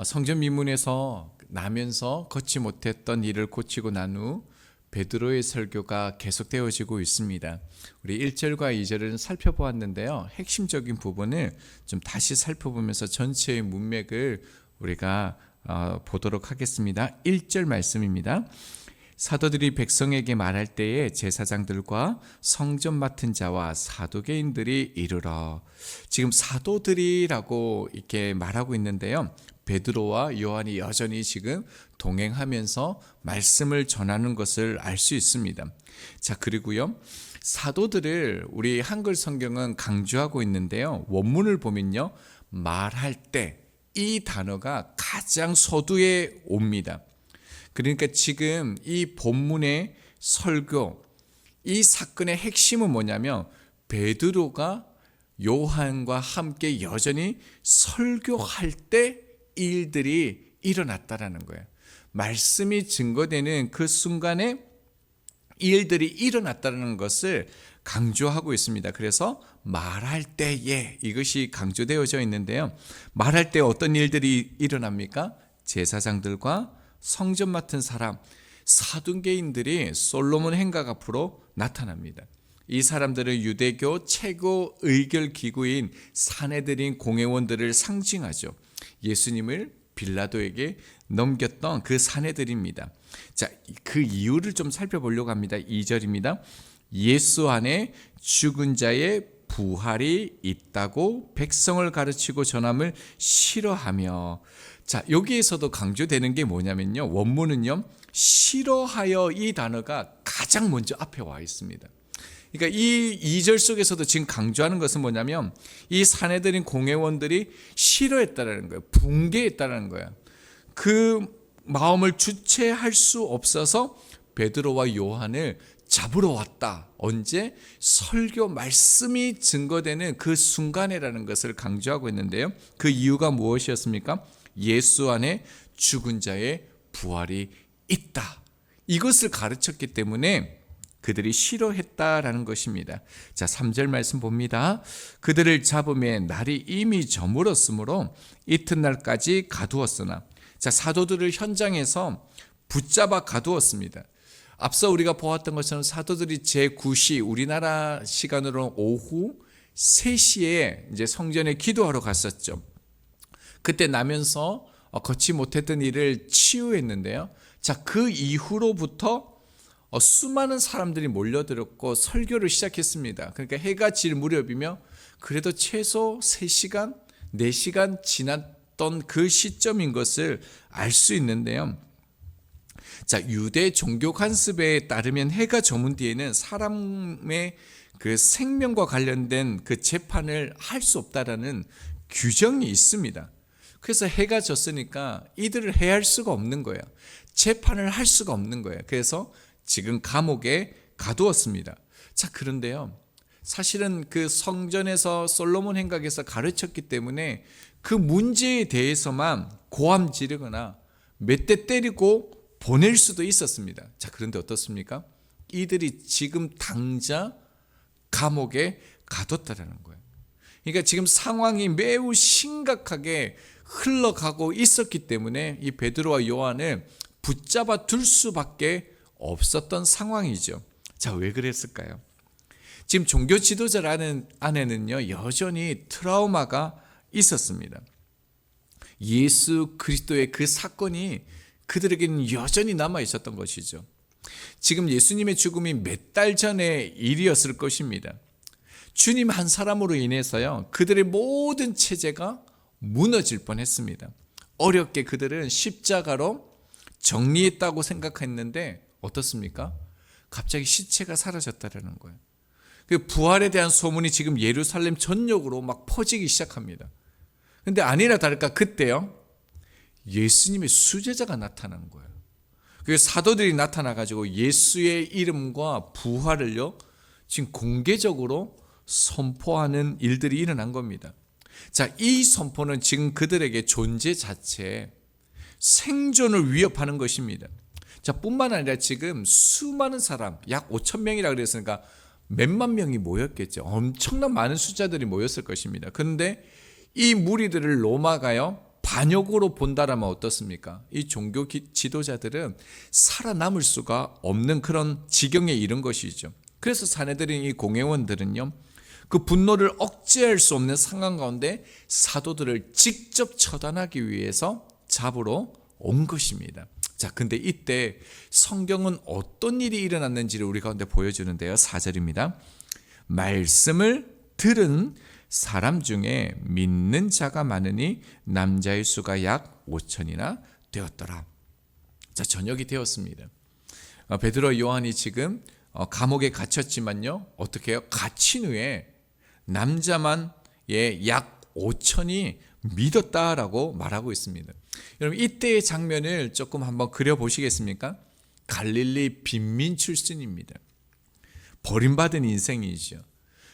성전 미문에서 나면서 걷지 못했던 일을 고치고 난 후 베드로의 설교가 계속되어지고 있습니다. 우리 1절과 2절은 살펴보았는데요. 핵심적인 부분을 좀 다시 살펴보면서 전체의 문맥을 우리가 보도록 하겠습니다. 1절 말씀입니다. 사도들이 백성에게 말할 때에 제사장들과 성전 맡은 자와 사두개인들이 이르러, 지금 사도들이라고 이렇게 말하고 있는데요. 베드로와 요한이 여전히 지금 동행하면서 말씀을 전하는 것을 알 수 있습니다. 자, 그리고요, 사도들을 우리 한글 성경은 강조하고 있는데요. 원문을 보면요, 말할 때 이 단어가 가장 서두에 옵니다. 그러니까 지금 이 본문의 설교, 이 사건의 핵심은 뭐냐면 베드로가 요한과 함께 여전히 설교할 때 일들이 일어났다라는 거예요. 말씀이 증거되는 그 순간에 일들이 일어났다는 것을 강조하고 있습니다. 그래서 말할 때에 이것이 강조되어져 있는데요. 말할 때 어떤 일들이 일어납니까? 제사장들과 성전 맡은 사람, 사두개인들이 솔로몬 행각 앞으로 나타납니다. 이 사람들은 유대교 최고 의결 기구인 산헤드린 공회원들을 상징하죠. 예수님을 빌라도에게 넘겼던 그 산헤드린입니다. 자, 그 이유를 좀 살펴보려고 합니다. 2절입니다. 예수 안에 죽은 자의 부활이 있다고 백성을 가르치고 전함을 싫어하며, 자, 여기에서도 강조되는 게 뭐냐면요, 원문은요, 싫어하여 이 단어가 가장 먼저 앞에 와 있습니다. 그러니까 이 2절 속에서도 지금 강조하는 것은 뭐냐면 이 산헤드린 공회원들이 싫어했다라는 거예요. 붕괴했다라는 거예요. 그 마음을 주체할 수 없어서 베드로와 요한을 잡으러 왔다. 언제? 설교 말씀이 증거되는 그 순간이라는 것을 강조하고 있는데요. 그 이유가 무엇이었습니까? 예수 안에 죽은 자의 부활이 있다. 이것을 가르쳤기 때문에 그들이 싫어했다라는 것입니다. 자, 3절 말씀 봅니다. 그들을 잡음에 날이 이미 저물었으므로 이튿날까지 가두었으나, 자, 사도들을 현장에서 붙잡아 가두었습니다. 앞서 우리가 보았던 것처럼 사도들이 제9시, 우리나라 시간으로 오후 3시에 이제 성전에 기도하러 갔었죠. 그때 나면서 걷지 못했던 일을 치유했는데요. 자, 그 이후로부터 수많은 사람들이 몰려들었고 설교를 시작했습니다. 그러니까 해가 질 무렵이며 그래도 최소 3시간, 4시간 지났던 그 시점인 것을 알 수 있는데요. 자, 유대 종교 관습에 따르면 해가 저문 뒤에는 사람의 그 생명과 관련된 그 재판을 할 수 없다라는 규정이 있습니다. 그래서 해가 졌으니까 이들을 해할 수가 없는 거예요. 재판을 할 수가 없는 거예요. 그래서 지금 감옥에 가두었습니다. 자, 그런데요, 사실은 그 성전에서 솔로몬 행각에서 가르쳤기 때문에 그 문제에 대해서만 고함 지르거나 몇 대 때리고 보낼 수도 있었습니다. 자, 그런데 어떻습니까? 이들이 지금 당장 감옥에 가뒀다라는 거예요. 그러니까 지금 상황이 매우 심각하게 흘러가고 있었기 때문에 이 베드로와 요한을 붙잡아 둘 수밖에 없었던 상황이죠. 자, 왜 그랬을까요? 지금 종교 지도자 안에는요, 여전히 트라우마가 있었습니다. 예수 그리스도의 그 사건이 그들에게는 여전히 남아 있었던 것이죠. 지금 예수님의 죽음이 몇 달 전의 일이었을 것입니다. 주님 한 사람으로 인해서요, 그들의 모든 체제가 무너질 뻔했습니다. 어렵게 그들은 십자가로 정리했다고 생각했는데 어떻습니까? 갑자기 시체가 사라졌다는 거예요. 그 부활에 대한 소문이 지금 예루살렘 전역으로 막 퍼지기 시작합니다. 그런데 아니나 다를까 그때요, 예수님의 수제자가 나타난 거예요. 그 사도들이 나타나가지고 예수의 이름과 부활을요, 지금 공개적으로 선포하는 일들이 일어난 겁니다. 자, 이 선포는 지금 그들에게 존재 자체에 생존을 위협하는 것입니다. 자, 뿐만 아니라 지금 수많은 사람, 약 5,000명이라 그랬으니까 몇만 명이 모였겠죠. 엄청난 많은 숫자들이 모였을 것입니다. 그런데 이 무리들을 로마가요, 반역으로 본다라면 어떻습니까? 이 종교 지도자들은 살아남을 수가 없는 그런 지경에 이른 것이죠. 그래서 사내들인 이 공회원들은요, 그 분노를 억제할 수 없는 상황 가운데 사도들을 직접 처단하기 위해서 잡으러 온 것입니다. 자, 근데 이때 성경은 어떤 일이 일어났는지를 우리 가운데 보여주는데요. 4절입니다. 말씀을 들은 사람 중에 믿는 자가 많으니 남자의 수가 약 5천이나 되었더라. 자, 저녁이 되었습니다. 베드로 요한이 지금 감옥에 갇혔지만요, 어떻게 해요? 갇힌 후에 남자만 약 5천이 믿었다라고 말하고 있습니다. 여러분, 이때의 장면을 조금 한번 그려보시겠습니까? 갈릴리 빈민 출신입니다. 버림받은 인생이죠.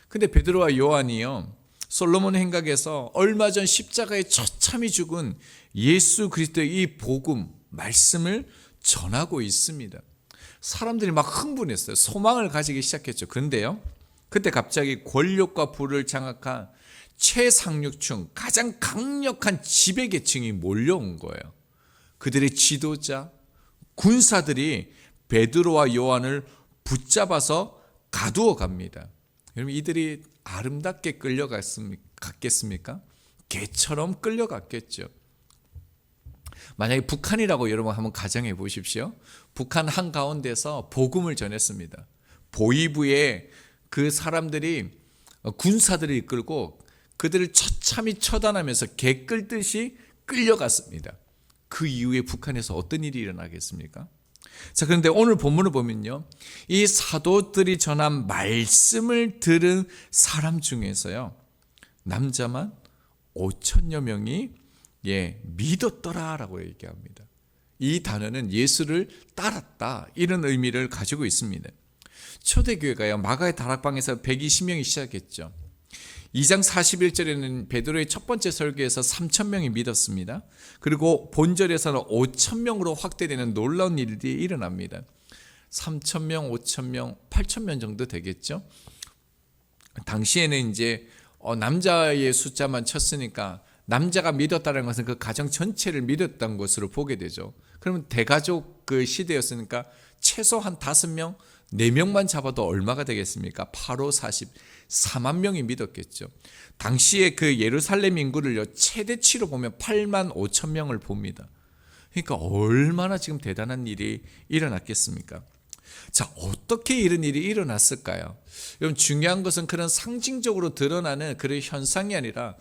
근데 베드로와 요한이요, 솔로몬 행각에서 얼마 전 십자가에 처참히 죽은 예수 그리스도의 이 복음, 말씀을 전하고 있습니다. 사람들이 막 흥분했어요. 소망을 가지기 시작했죠. 그런데요, 그때 갑자기 권력과 부를 장악한 최상류층, 가장 강력한 지배계층이 몰려온 거예요. 그들의 지도자, 군사들이 베드로와 요한을 붙잡아서 가두어 갑니다. 여러분, 이들이 아름답게 끌려갔겠습니까? 개처럼 끌려갔겠죠. 만약에 북한이라고 여러분 한번 가정해 보십시오. 북한 한가운데서 복음을 전했습니다. 보위부에 그 사람들이, 군사들을 이끌고 그들을 처참히 처단하면서 개 끌듯이 끌려갔습니다. 그 이후에 북한에서 어떤 일이 일어나겠습니까? 자, 그런데 오늘 본문을 보면요, 이 사도들이 전한 말씀을 들은 사람 중에서요, 남자만 5천여 명이 믿었더라라고 얘기합니다. 이 단어는 예수를 따랐다, 이런 의미를 가지고 있습니다. 초대교회가요, 마가의 다락방에서 120명이 시작했죠. 2장 41절에는 베드로의 첫 번째 설교에서 3,000명이 믿었습니다. 그리고 본절에서는 5,000명으로 확대되는 놀라운 일들이 일어납니다. 3,000명, 5,000명, 8,000명 정도 되겠죠. 당시에는 이제 남자의 숫자만 쳤으니까 남자가 믿었다는 것은 그 가정 전체를 믿었던 것으로 보게 되죠. 그러면 대가족 그 시대였으니까 최소 한 5명, 4명만 잡아도 얼마가 되겠습니까? 8호 44만 명이 믿었겠죠. 당시에 그 예루살렘 인구를 최대치로 보면 8만 5천 명을 봅니다. 그러니까 얼마나 지금 대단한 일이 일어났겠습니까? 자, 어떻게 이런 일이 일어났을까요? 여러분, 중요한 것은 그런 상징적으로 드러나는 그런 현상이 아니라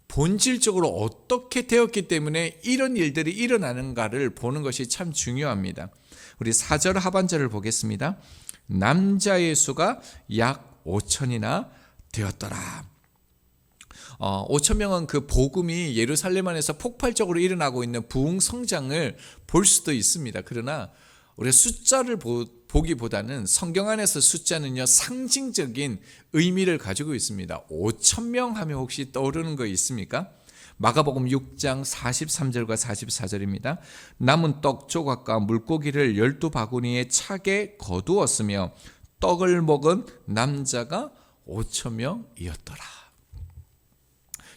본질적으로 어떻게 되었기 때문에 이런 일들이 일어나는가를 보는 것이 참 중요합니다. 우리 4절 하반절을 보겠습니다. 남자의 수가 약 5천이나 되었더라. 5천 명은 그 복음이 예루살렘 안에서 폭발적으로 일어나고 있는 부흥 성장을 볼 수도 있습니다. 그러나 우리가 숫자를 보기보다는 성경 안에서 숫자는요, 상징적인 의미를 가지고 있습니다. 5천 명 하면 혹시 떠오르는 거 있습니까? 마가복음 6장 43절과 44절입니다. 남은 떡 조각과 물고기를 12바구니에 차게 거두었으며 떡을 먹은 남자가 5천 명이었더라.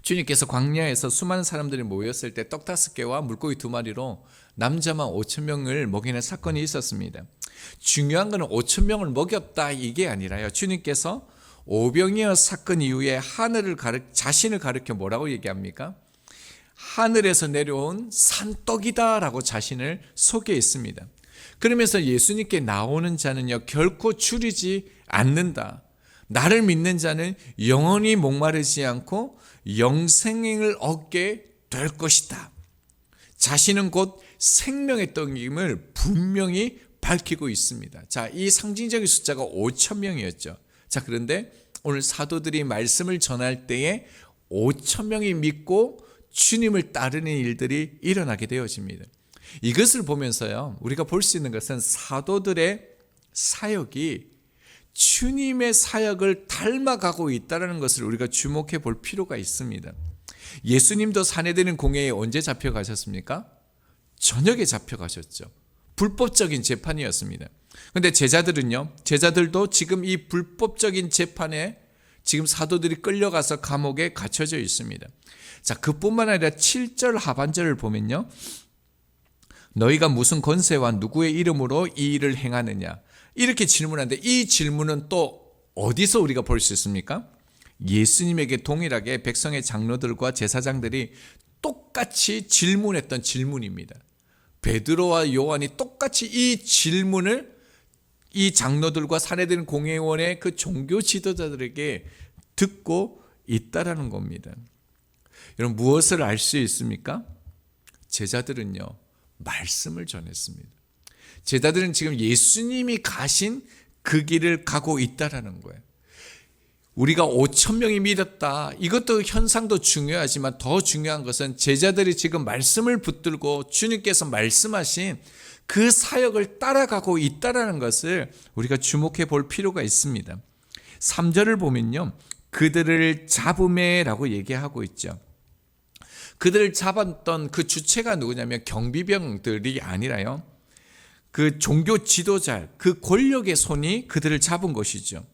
주님께서 광야에서 수많은 사람들이 모였을 때 떡 5개와 물고기 2마리로 남자만 5천 명을 먹이는 사건이 있었습니다. 중요한 것은 5천 명을 먹였다 이게 아니라요, 주님께서 오병이어 사건 이후에 자신을 가리켜 뭐라고 얘기합니까? 하늘에서 내려온 산떡이다 라고 자신을 소개했습니다. 그러면서 예수님께 나오는 자는요, 결코 줄이지 않는다. 나를 믿는 자는 영원히 목마르지 않고 영생을 얻게 될 것이다. 자신은 곧 생명의 떡임을 분명히 밝히고 있습니다. 자, 이 상징적인 숫자가 5천 명이었죠. 자, 그런데 오늘 사도들이 말씀을 전할 때에 5천 명이 믿고 주님을 따르는 일들이 일어나게 되어집니다. 이것을 보면서요, 우리가 볼 수 있는 것은 사도들의 사역이 주님의 사역을 닮아가고 있다는 것을 우리가 주목해 볼 필요가 있습니다. 예수님도 사내들인 공회에 언제 잡혀가셨습니까? 저녁에 잡혀가셨죠. 불법적인 재판이었습니다. 그런데 제자들도 지금 이 불법적인 재판에 지금 사도들이 끌려가서 감옥에 갇혀져 있습니다. 자, 그뿐만 아니라 7절 하반절을 보면요, 너희가 무슨 권세와 누구의 이름으로 이 일을 행하느냐, 이렇게 질문하는데, 이 질문은 또 어디서 우리가 볼 수 있습니까? 예수님에게 동일하게 백성의 장로들과 제사장들이 똑같이 질문했던 질문입니다. 베드로와 요한이 똑같이 이 질문을 이 장로들과 사내들 공회원의 그 종교 지도자들에게 듣고 있다라는 겁니다. 여러분, 무엇을 알 수 있습니까? 제자들은요, 말씀을 전했습니다. 제자들은 지금 예수님이 가신 그 길을 가고 있다라는 거예요. 우리가 5천 명이 믿었다, 이것도 현상도 중요하지만 더 중요한 것은 제자들이 지금 말씀을 붙들고 주님께서 말씀하신 그 사역을 따라가고 있다는 것을 우리가 주목해 볼 필요가 있습니다. 3절을 보면요, 그들을 잡음에라고 얘기하고 있죠. 그들을 잡았던 그 주체가 누구냐면 경비병들이 아니라요, 그 종교 지도자, 그 권력의 손이 그들을 잡은 것이죠.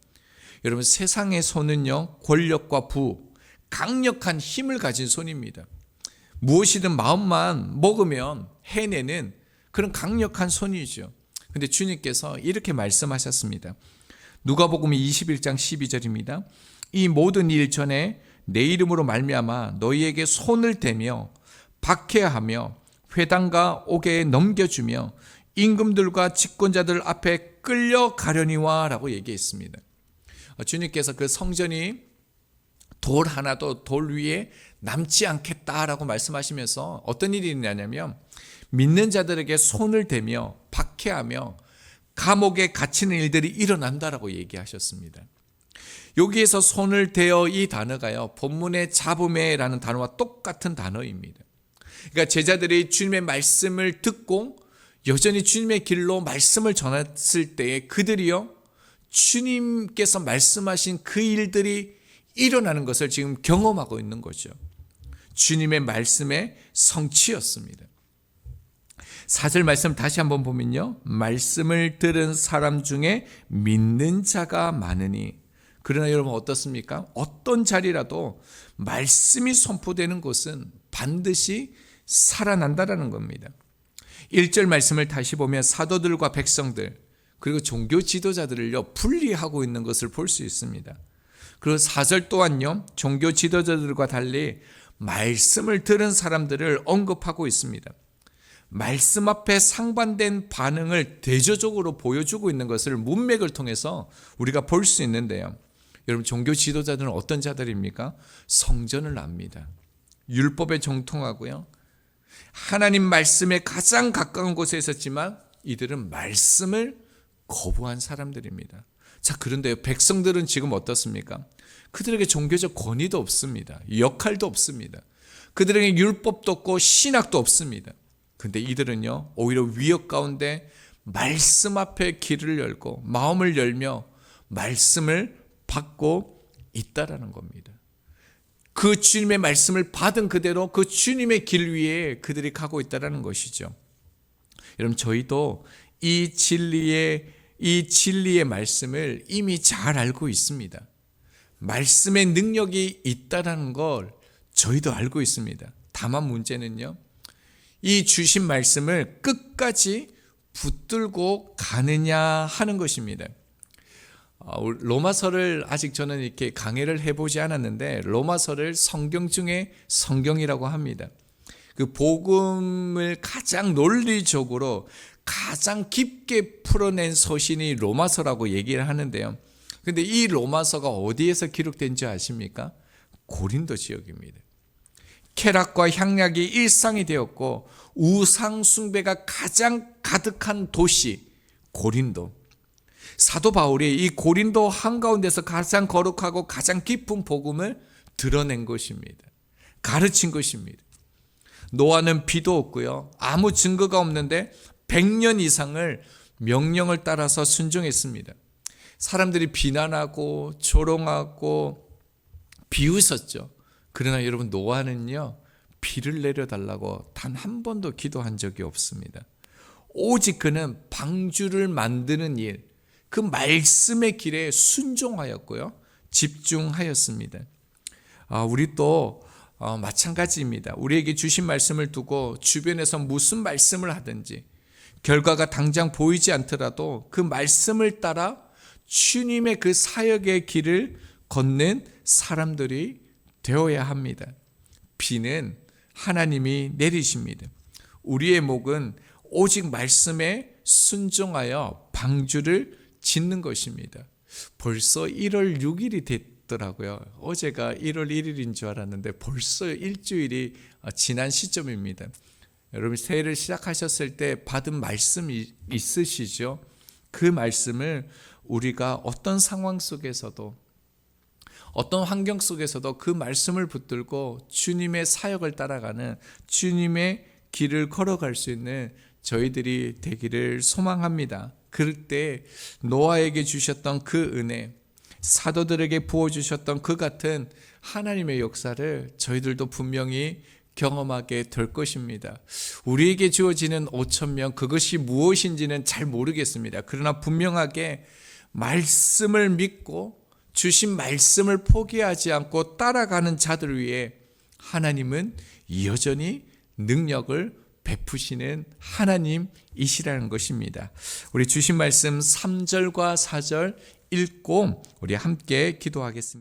여러분, 세상의 손은요, 권력과 부, 강력한 힘을 가진 손입니다. 무엇이든 마음만 먹으면 해내는 그런 강력한 손이죠. 근데 주님께서 이렇게 말씀하셨습니다. 누가복음 21장 12절입니다. 이 모든 일 전에 내 이름으로 말미암아 너희에게 손을 대며 박해하며 회당과 옥에 넘겨주며 임금들과 집권자들 앞에 끌려가려니와 라고 얘기했습니다. 주님께서 그 성전이 돌 하나도 돌 위에 남지 않겠다라고 말씀하시면서 어떤 일이 있냐면, 믿는 자들에게 손을 대며 박해하며 감옥에 갇히는 일들이 일어난다라고 얘기하셨습니다. 여기에서 손을 대어, 이 단어가요, 본문의 잡음에라는 단어와 똑같은 단어입니다. 그러니까 제자들이 주님의 말씀을 듣고 여전히 주님의 길로 말씀을 전했을 때에 그들이요, 주님께서 말씀하신 그 일들이 일어나는 것을 지금 경험하고 있는 거죠. 주님의 말씀의 성취였습니다. 4절 말씀 다시 한번 보면요, 말씀을 들은 사람 중에 믿는 자가 많으니. 그러나 여러분, 어떻습니까? 어떤 자리라도 말씀이 선포되는 곳은 반드시 살아난다라는 겁니다. 1절 말씀을 다시 보면 사도들과 백성들, 그리고 종교 지도자들을요, 분리하고 있는 것을 볼 수 있습니다. 그리고 4절 또한요, 종교 지도자들과 달리 말씀을 들은 사람들을 언급하고 있습니다. 말씀 앞에 상반된 반응을 대조적으로 보여주고 있는 것을 문맥을 통해서 우리가 볼 수 있는데요. 여러분, 종교 지도자들은 어떤 자들입니까? 성전을 압니다. 율법에 정통하고요, 하나님 말씀에 가장 가까운 곳에 있었지만 이들은 말씀을 거부한 사람들입니다. 자, 그런데 백성들은 지금 어떻습니까? 그들에게 종교적 권위도 없습니다. 역할도 없습니다. 그들에게 율법도 없고 신학도 없습니다. 근데 이들은요, 오히려 위협 가운데 말씀 앞에 길을 열고 마음을 열며 말씀을 받고 있다라는 겁니다. 그 주님의 말씀을 받은 그대로 그 주님의 길 위에 그들이 가고 있다라는 것이죠. 여러분, 저희도 이 진리의 말씀을 이미 잘 알고 있습니다. 말씀의 능력이 있다라는 걸 저희도 알고 있습니다. 다만 문제는요, 이 주신 말씀을 끝까지 붙들고 가느냐 하는 것입니다. 로마서를 아직 저는 이렇게 강해를 해보지 않았는데, 로마서를 성경 중에 성경이라고 합니다. 그 복음을 가장 논리적으로 가장 깊게 풀어낸 서신이 로마서라고 얘기를 하는데요. 근데 이 로마서가 어디에서 기록된지 아십니까? 고린도 지역입니다. 쾌락과 향락이 일상이 되었고 우상 숭배가 가장 가득한 도시 고린도. 사도 바울이 이 고린도 한가운데서 가장 거룩하고 가장 깊은 복음을 드러낸 것입니다. 가르친 것입니다. 노아는 비도 없고요, 아무 증거가 없는데 100년 이상을 명령을 따라서 순종했습니다. 사람들이 비난하고 조롱하고 비웃었죠. 그러나 여러분, 노아는요, 비를 내려달라고 단 한 번도 기도한 적이 없습니다. 오직 그는 방주를 만드는 일, 그 말씀의 길에 순종하였고요, 집중하였습니다. 우리 또 마찬가지입니다. 우리에게 주신 말씀을 두고 주변에서 무슨 말씀을 하든지 결과가 당장 보이지 않더라도 그 말씀을 따라 주님의 그 사역의 길을 걷는 사람들이 되어야 합니다. 비는 하나님이 내리십니다. 우리의 목은 오직 말씀에 순종하여 방주를 짓는 것입니다. 벌써 1월 6일이 됐더라고요. 어제가 1월 1일인 줄 알았는데 벌써 일주일이 지난 시점입니다. 여러분 새해를 시작하셨을 때 받은 말씀이 있으시죠? 그 말씀을 우리가 어떤 상황 속에서도 어떤 환경 속에서도 그 말씀을 붙들고 주님의 사역을 따라가는 주님의 길을 걸어갈 수 있는 저희들이 되기를 소망합니다. 그럴 때 노아에게 주셨던 그 은혜, 사도들에게 부어주셨던 그 같은 하나님의 역사를 저희들도 분명히 경험하게 될 것입니다. 우리에게 주어지는 5,000명 그것이 무엇인지는 잘 모르겠습니다. 그러나 분명하게 말씀을 믿고 주신 말씀을 포기하지 않고 따라가는 자들 위해 하나님은 여전히 능력을 베푸시는 하나님이시라는 것입니다. 우리 주신 말씀 3절과 4절 읽고 우리 함께 기도하겠습니다.